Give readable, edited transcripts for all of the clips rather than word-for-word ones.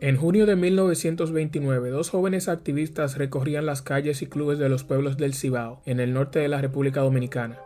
En junio de 1929, dos jóvenes activistas recorrían las calles y clubes de los pueblos del Cibao, en el norte de la República Dominicana.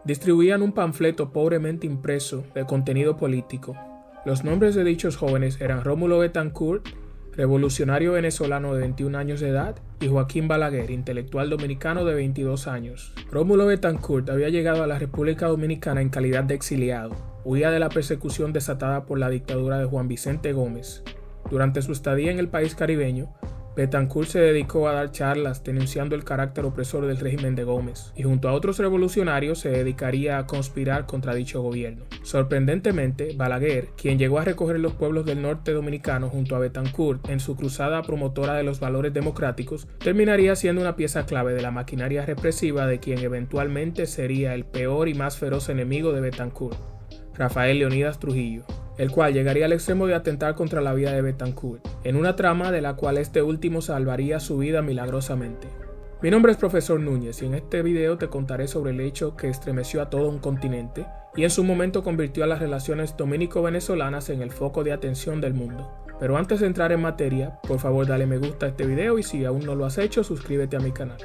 Distribuían un panfleto pobremente impreso de contenido político. Los nombres de dichos jóvenes eran Rómulo Betancourt, revolucionario venezolano de 21 años de edad, y Joaquín Balaguer, intelectual dominicano de 22 años. Rómulo Betancourt había llegado a la República Dominicana en calidad de exiliado. Huía de la persecución desatada por la dictadura de Juan Vicente Gómez. Durante su estadía en el país caribeño, Betancourt se dedicó a dar charlas denunciando el carácter opresor del régimen de Gómez y junto a otros revolucionarios se dedicaría a conspirar contra dicho gobierno. Sorprendentemente, Balaguer, quien llegó a recorrer los pueblos del norte dominicano junto a Betancourt en su cruzada promotora de los valores democráticos, terminaría siendo una pieza clave de la maquinaria represiva de quien eventualmente sería el peor y más feroz enemigo de Betancourt, Rafael Leonidas Trujillo, el cual llegaría al extremo de atentar contra la vida de Betancourt, en una trama de la cual este último salvaría su vida milagrosamente. Mi nombre es Profesor Núñez y en este video te contaré sobre el hecho que estremeció a todo un continente y en su momento convirtió a las relaciones dominico-venezolanas en el foco de atención del mundo. Pero antes de entrar en materia, por favor dale me gusta a este video y si aún no lo has hecho, suscríbete a mi canal.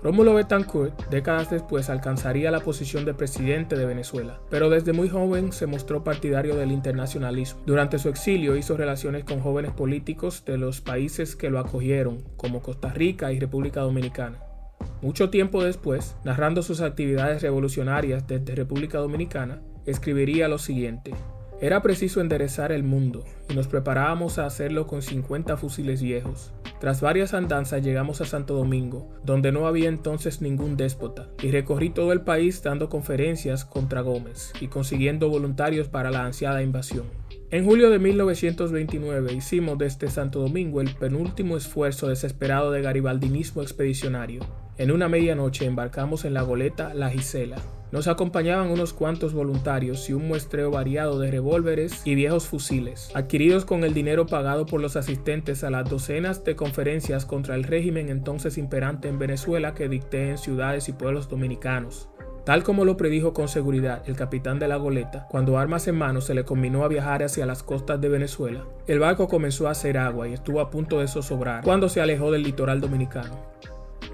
Rómulo Betancourt, décadas después, alcanzaría la posición de presidente de Venezuela, pero desde muy joven se mostró partidario del internacionalismo. Durante su exilio hizo relaciones con jóvenes políticos de los países que lo acogieron, como Costa Rica y República Dominicana. Mucho tiempo después, narrando sus actividades revolucionarias desde República Dominicana, escribiría lo siguiente: "Era preciso enderezar el mundo, y nos preparábamos a hacerlo con 50 fusiles viejos. Tras varias andanzas llegamos a Santo Domingo, donde no había entonces ningún déspota, y recorrí todo el país dando conferencias contra Gómez y consiguiendo voluntarios para la ansiada invasión. En julio de 1929 hicimos desde Santo Domingo el penúltimo esfuerzo desesperado de garibaldinismo expedicionario. En una medianoche embarcamos en la goleta La Gisela. Nos acompañaban unos cuantos voluntarios y un muestreo variado de revólveres y viejos fusiles, adquiridos con el dinero pagado por los asistentes a las docenas de conferencias contra el régimen entonces imperante en Venezuela que dicté en ciudades y pueblos dominicanos. Tal como lo predijo con seguridad el capitán de la goleta, cuando armas en mano se le conminó a viajar hacia las costas de Venezuela, el barco comenzó a hacer agua y estuvo a punto de zozobrar cuando se alejó del litoral dominicano.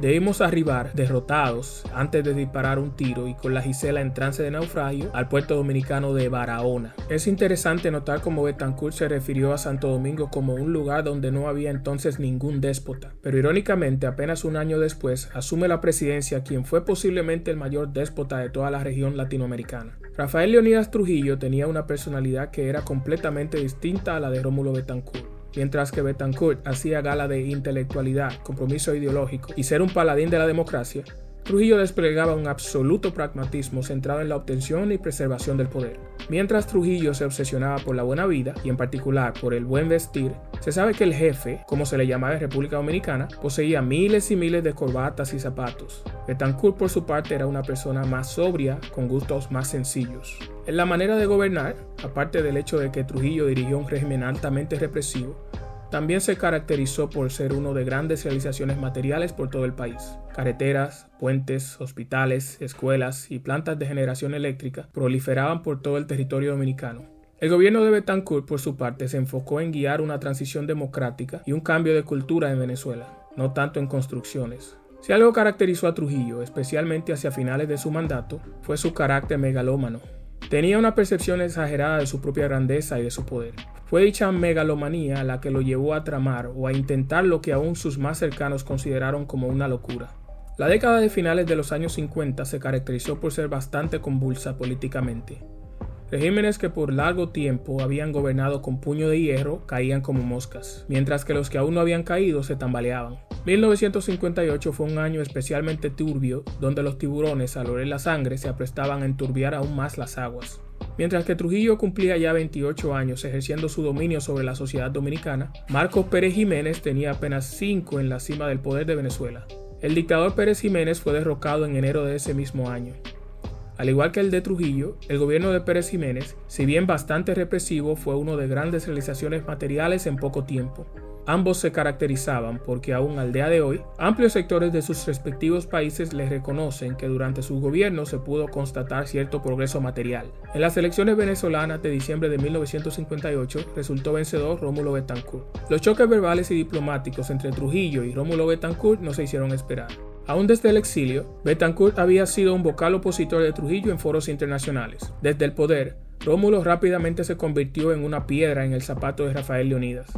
Debimos arribar, derrotados, antes de disparar un tiro y con la Gisela en trance de naufragio, al puerto dominicano de Barahona. Es interesante notar cómo Betancourt se refirió a Santo Domingo como un lugar donde no había entonces ningún déspota, pero irónicamente apenas un año después asume la presidencia quien fue posiblemente el mayor déspota de toda la región latinoamericana. Rafael Leonidas Trujillo tenía una personalidad que era completamente distinta a la de Rómulo Betancourt. Mientras que Betancourt hacía gala de intelectualidad, compromiso ideológico y ser un paladín de la democracia, Trujillo desplegaba un absoluto pragmatismo centrado en la obtención y preservación del poder. Mientras Trujillo se obsesionaba por la buena vida y en particular por el buen vestir, se sabe que el jefe, como se le llamaba en República Dominicana, poseía miles y miles de corbatas y zapatos. Betancourt por su parte era una persona más sobria, con gustos más sencillos. En la manera de gobernar, aparte del hecho de que Trujillo dirigió un régimen altamente represivo, también se caracterizó por ser uno de grandes realizaciones materiales por todo el país. Carreteras, puentes, hospitales, escuelas y plantas de generación eléctrica proliferaban por todo el territorio dominicano. El gobierno de Betancourt, por su parte, se enfocó en guiar una transición democrática y un cambio de cultura en Venezuela, no tanto en construcciones. Si algo caracterizó a Trujillo, especialmente hacia finales de su mandato, fue su carácter megalómano. Tenía una percepción exagerada de su propia grandeza y de su poder. Fue dicha megalomanía la que lo llevó a tramar o a intentar lo que aún sus más cercanos consideraron como una locura. La década de finales de los años 50 se caracterizó por ser bastante convulsa políticamente. Regímenes que por largo tiempo habían gobernado con puño de hierro caían como moscas, mientras que los que aún no habían caído se tambaleaban. 1958 fue un año especialmente turbio, donde los tiburones, al oler la sangre, se aprestaban a enturbiar aún más las aguas. Mientras que Trujillo cumplía ya 28 años ejerciendo su dominio sobre la sociedad dominicana, Marcos Pérez Jiménez tenía apenas 5 en la cima del poder de Venezuela. El dictador Pérez Jiménez fue derrocado en enero de ese mismo año. Al igual que el de Trujillo, el gobierno de Pérez Jiménez, si bien bastante represivo, fue uno de grandes realizaciones materiales en poco tiempo. Ambos se caracterizaban porque aún al día de hoy, amplios sectores de sus respectivos países les reconocen que durante su gobierno se pudo constatar cierto progreso material. En las elecciones venezolanas de diciembre de 1958 resultó vencedor Rómulo Betancourt. Los choques verbales y diplomáticos entre Trujillo y Rómulo Betancourt no se hicieron esperar. Aún desde el exilio, Betancourt había sido un vocal opositor de Trujillo en foros internacionales. Desde el poder, Rómulo rápidamente se convirtió en una piedra en el zapato de Rafael Leónidas.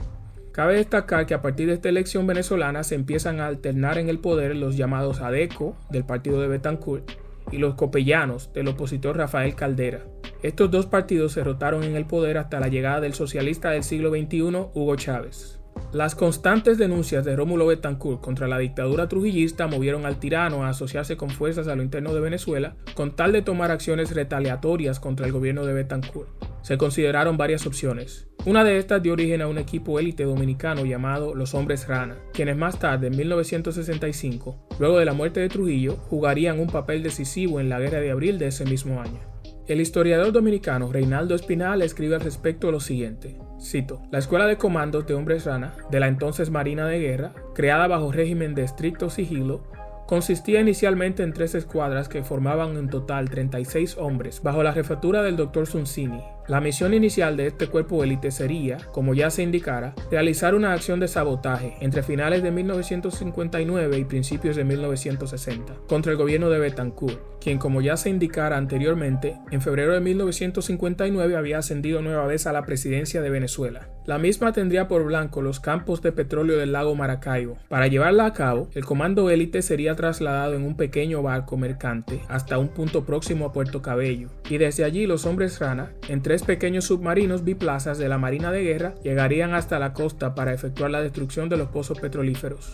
Cabe destacar que a partir de esta elección venezolana se empiezan a alternar en el poder los llamados ADECO, del partido de Betancourt, y los copellanos, del opositor Rafael Caldera. Estos dos partidos se rotaron en el poder hasta la llegada del socialista del siglo XXI, Hugo Chávez. Las constantes denuncias de Rómulo Betancourt contra la dictadura trujillista movieron al tirano a asociarse con fuerzas a lo interno de Venezuela con tal de tomar acciones retaliatorias contra el gobierno de Betancourt. Se consideraron varias opciones. Una de estas dio origen a un equipo élite dominicano llamado los Hombres Rana, quienes más tarde, en 1965, luego de la muerte de Trujillo, jugarían un papel decisivo en la Guerra de Abril de ese mismo año. El historiador dominicano Reinaldo Espinal escribe al respecto lo siguiente, cito: "La Escuela de Comandos de Hombres Rana, de la entonces Marina de Guerra, creada bajo régimen de estricto sigilo, consistía inicialmente en 3 escuadras que formaban en total 36 hombres, bajo la jefatura del Dr. Zuncini. La misión inicial de este cuerpo élite sería, como ya se indicara, realizar una acción de sabotaje entre finales de 1959 y principios de 1960 contra el gobierno de Betancourt, quien, como ya se indicara anteriormente, en febrero de 1959 había ascendido nueva vez a la presidencia de Venezuela. La misma tendría por blanco los campos de petróleo del lago Maracaibo. Para llevarla a cabo, el comando élite sería trasladado en un pequeño barco mercante hasta un punto próximo a Puerto Cabello, y desde allí los Hombres Rana, en 3 pequeños submarinos biplazas de la Marina de Guerra, llegarían hasta la costa para efectuar la destrucción de los pozos petrolíferos.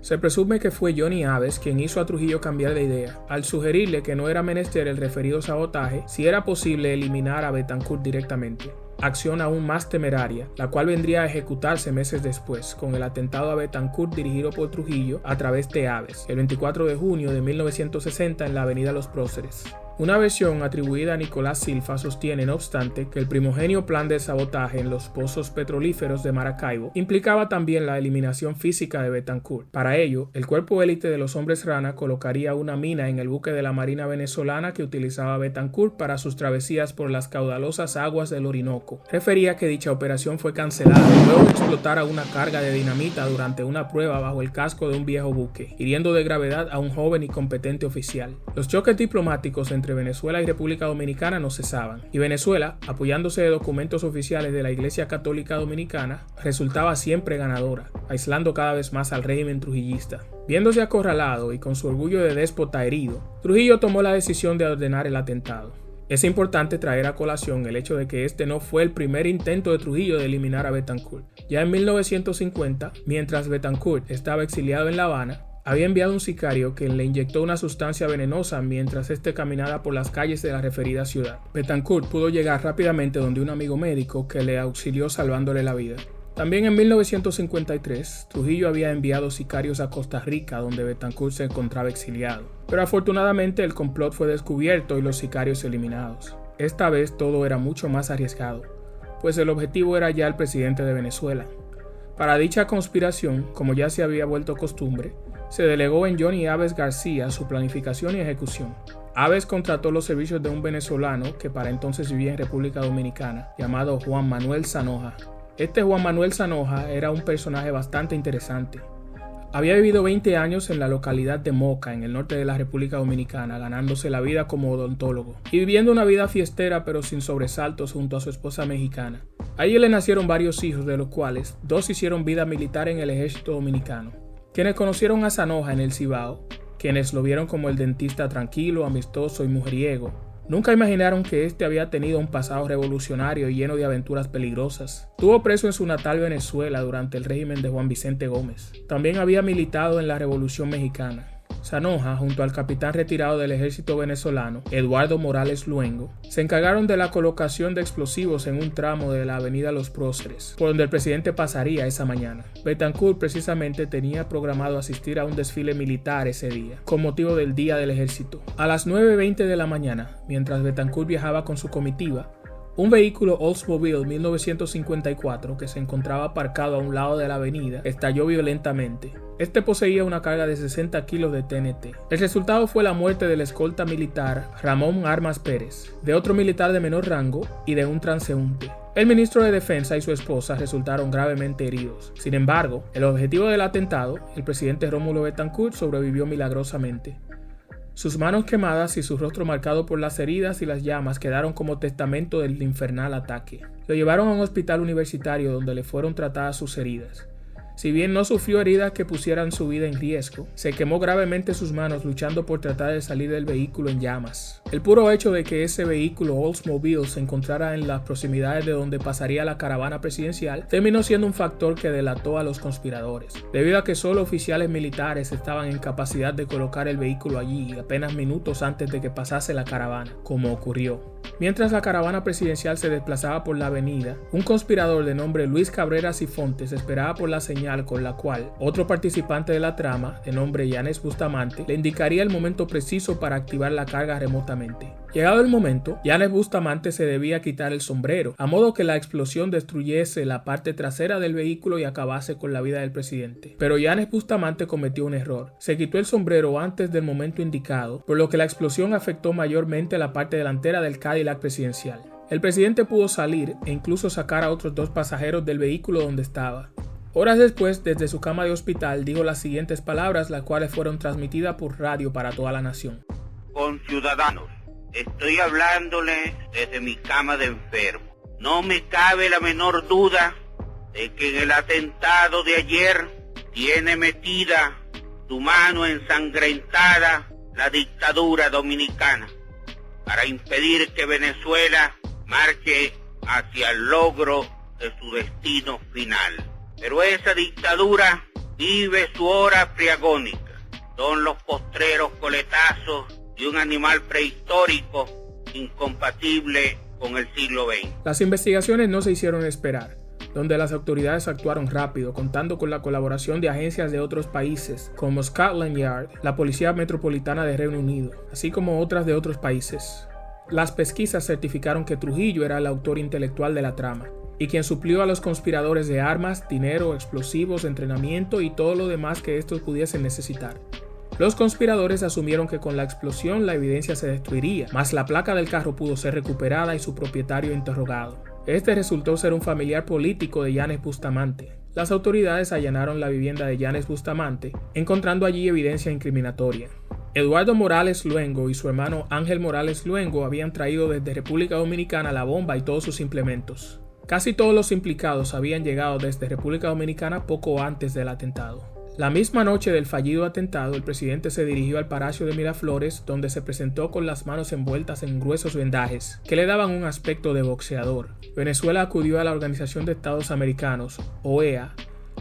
Se presume que fue Johnny Aves quien hizo a Trujillo cambiar de idea, al sugerirle que no era menester el referido sabotaje si era posible eliminar a Betancourt directamente. Acción aún más temeraria, la cual vendría a ejecutarse meses después, con el atentado a Betancourt dirigido por Trujillo a través de Aves, el 24 de junio de 1960 en la avenida Los Próceres. Una versión atribuida a Nicolás Silva sostiene, no obstante, que el primogenio plan de sabotaje en los pozos petrolíferos de Maracaibo implicaba también la eliminación física de Betancourt. Para ello, el cuerpo élite de los Hombres Rana colocaría una mina en el buque de la Marina venezolana que utilizaba Betancourt para sus travesías por las caudalosas aguas del Orinoco. Refería que dicha operación fue cancelada luego de explotar una carga de dinamita durante una prueba bajo el casco de un viejo buque, hiriendo de gravedad a un joven y competente oficial. Los choques diplomáticos entre Venezuela y República Dominicana no cesaban, y Venezuela, apoyándose de documentos oficiales de la Iglesia Católica Dominicana, resultaba siempre ganadora, aislando cada vez más al régimen trujillista. Viéndose acorralado y con su orgullo de déspota herido, Trujillo tomó la decisión de ordenar el atentado. Es importante traer a colación el hecho de que este no fue el primer intento de Trujillo de eliminar a Betancourt. Ya en 1950, mientras Betancourt estaba exiliado en La Habana, había enviado un sicario que le inyectó una sustancia venenosa mientras éste caminaba por las calles de la referida ciudad. Betancourt pudo llegar rápidamente donde un amigo médico que le auxilió salvándole la vida. También en 1953, Trujillo había enviado sicarios a Costa Rica, donde Betancourt se encontraba exiliado. Pero afortunadamente el complot fue descubierto y los sicarios eliminados. Esta vez todo era mucho más arriesgado, pues el objetivo era ya el presidente de Venezuela. Para dicha conspiración, como ya se había vuelto costumbre, se delegó en Johnny Aves García su planificación y ejecución. Aves contrató los servicios de un venezolano que para entonces vivía en República Dominicana, llamado Juan Manuel Zanoja. Este Juan Manuel Zanoja era un personaje bastante interesante. Había vivido 20 años en la localidad de Moca, en el norte de la República Dominicana, ganándose la vida como odontólogo y viviendo una vida fiestera pero sin sobresaltos junto a su esposa mexicana. Allí le nacieron varios hijos, de los cuales 2 hicieron vida militar en el ejército dominicano. Quienes conocieron a Zanoja en el Cibao, quienes lo vieron como el dentista tranquilo, amistoso y mujeriego, nunca imaginaron que este había tenido un pasado revolucionario y lleno de aventuras peligrosas. Estuvo preso en su natal Venezuela durante el régimen de Juan Vicente Gómez. También había militado en la Revolución Mexicana. Zanoja, junto al capitán retirado del ejército venezolano, Eduardo Morales Luengo, se encargaron de la colocación de explosivos en un tramo de la avenida Los Próceres, por donde el presidente pasaría esa mañana. Betancourt precisamente tenía programado asistir a un desfile militar ese día, con motivo del Día del Ejército. A las 9:20 de la mañana, mientras Betancourt viajaba con su comitiva, Un vehículo Oldsmobile 1954 que se encontraba aparcado a un lado de la avenida estalló violentamente. Este poseía una carga de 60 kilos de TNT. El resultado fue la muerte del escolta militar Ramón Armas Pérez, de otro militar de menor rango y de un transeúnte. El ministro de Defensa y su esposa resultaron gravemente heridos. Sin embargo, el objetivo del atentado, el presidente Rómulo Betancourt, sobrevivió milagrosamente. Sus manos quemadas y su rostro marcado por las heridas y las llamas quedaron como testamento del infernal ataque. Lo llevaron a un hospital universitario donde le fueron tratadas sus heridas. Si bien no sufrió heridas que pusieran su vida en riesgo, se quemó gravemente sus manos luchando por tratar de salir del vehículo en llamas. El puro hecho de que ese vehículo Oldsmobile se encontrara en las proximidades de donde pasaría la caravana presidencial terminó siendo un factor que delató a los conspiradores, debido a que solo oficiales militares estaban en capacidad de colocar el vehículo allí apenas minutos antes de que pasase la caravana, como ocurrió. Mientras la caravana presidencial se desplazaba por la avenida, un conspirador de nombre Luis Cabrera Cifontes esperaba por la señal con la cual otro participante de la trama, de nombre Yanes Bustamante, le indicaría el momento preciso para activar la carga remotamente. Llegado el momento, Yanes Bustamante se debía quitar el sombrero, a modo que la explosión destruyese la parte trasera del vehículo y acabase con la vida del presidente. Pero Yanes Bustamante cometió un error. Se quitó el sombrero antes del momento indicado, por lo que la explosión afectó mayormente la parte delantera del Cadillac presidencial. El presidente pudo salir e incluso sacar a otros 2 pasajeros del vehículo donde estaba. Horas después, desde su cama de hospital, dijo las siguientes palabras, las cuales fueron transmitidas por radio para toda la nación. Conciudadanos, estoy hablándole desde mi cama de enfermo. No me cabe la menor duda de que en el atentado de ayer tiene metida su mano ensangrentada la dictadura dominicana para impedir que Venezuela marche hacia el logro de su destino final. Pero esa dictadura vive su hora preagónica. Son los postreros coletazos de un animal prehistórico incompatible con el siglo XX. Las investigaciones no se hicieron esperar, donde las autoridades actuaron rápido, contando con la colaboración de agencias de otros países, como Scotland Yard, la Policía Metropolitana de Reino Unido, así como otras de otros países. Las pesquisas certificaron que Trujillo era el autor intelectual de la trama, y quien suplió a los conspiradores de armas, dinero, explosivos, entrenamiento y todo lo demás que estos pudiesen necesitar. Los conspiradores asumieron que con la explosión la evidencia se destruiría, mas la placa del carro pudo ser recuperada y su propietario interrogado. Este resultó ser un familiar político de Yanes Bustamante. Las autoridades allanaron la vivienda de Yanes Bustamante, encontrando allí evidencia incriminatoria. Eduardo Morales Luengo y su hermano Ángel Morales Luengo habían traído desde República Dominicana la bomba y todos sus implementos. Casi todos los implicados habían llegado desde República Dominicana poco antes del atentado. La misma noche del fallido atentado, el presidente se dirigió al Palacio de Miraflores, donde se presentó con las manos envueltas en gruesos vendajes, que le daban un aspecto de boxeador. Venezuela acudió a la Organización de Estados Americanos, OEA,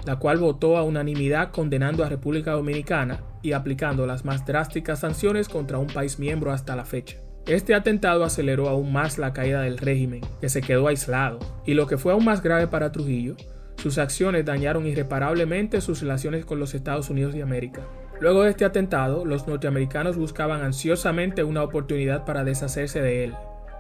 la cual votó a unanimidad condenando a República Dominicana y aplicando las más drásticas sanciones contra un país miembro hasta la fecha. Este atentado aceleró aún más la caída del régimen, que se quedó aislado, y lo que fue aún más grave para Trujillo, sus acciones dañaron irreparablemente sus relaciones con los Estados Unidos de América. Luego de este atentado, los norteamericanos buscaban ansiosamente una oportunidad para deshacerse de él.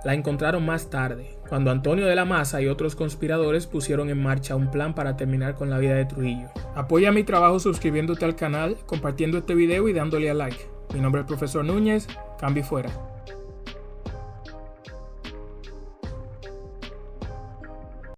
La encontraron más tarde, cuando Antonio de la Maza y otros conspiradores pusieron en marcha un plan para terminar con la vida de Trujillo. Apoya mi trabajo suscribiéndote al canal, compartiendo este video y dándole a like. Mi nombre es Profesor Núñez, cambio y fuera.